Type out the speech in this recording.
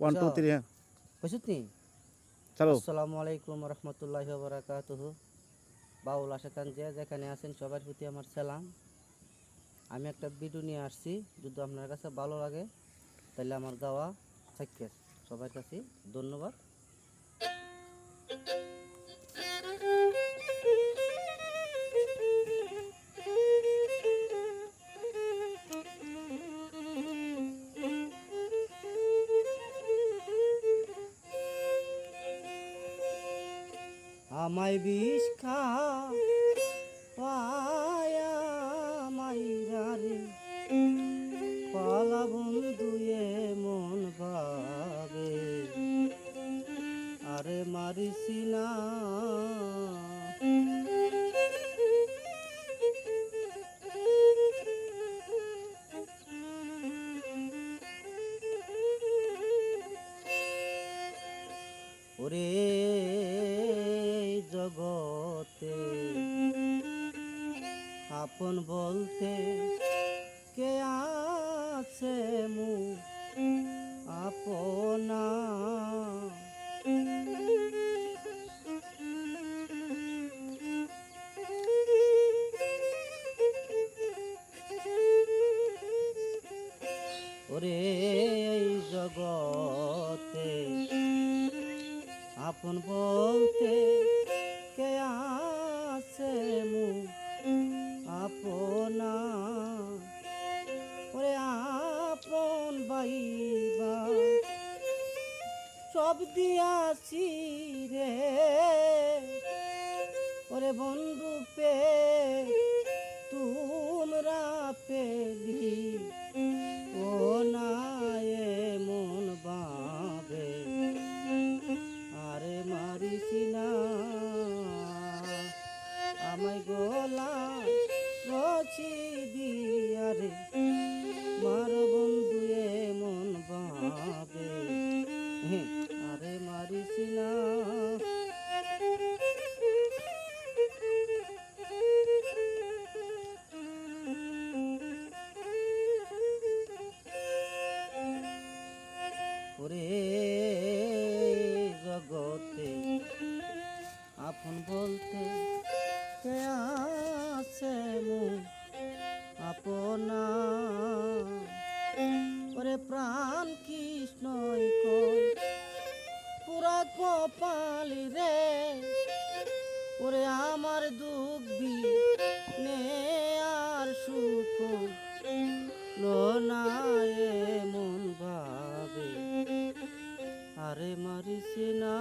One two three হ্যাঁ কইছুতনি চলো। আসসালামু আলাইকুম রহমতুল্লাহি ওয়া বারাকাতুহু। বাউল আশাকান যে যেখানে আছেন সবার প্রতি আমার সালাম। আমি একটা ভিডিও নিয়ে আসছি, যদি আপনার কাছে ভালো লাগে তাহলে আমার গাওয়া থাকবে। সবার কাছে ধন্যবাদ। আমায় বিষ খাওয়ায়া মাইরা রে পালা বন্ধু মন ভাবে, আরে মারিসি না ওরে জগতে আপন বলতে কে আছে মু আপনা, ওরে এই জগতে আপন বলতে কে আছে মু আপনা, ওরে আপন বাইবা সব দিয়াছি রে, ওরে বন্ধু পে তোমরা পেলি ও না মন বাবে, আরে মারিসি না আমায় গোলা রচি দিয়া রে মার বন্ধু মন বাবে, আরে মারিসি না। ওরে জগতে আপন বলতে কে আছে মু আপনা, ওরে প্রাণ কৃষ্ণই কই পুরা কপালি রে, ওরে আমার দুঃখ নে আর সুখ লোনায়ে মন ভাবে, আরে মারিস না।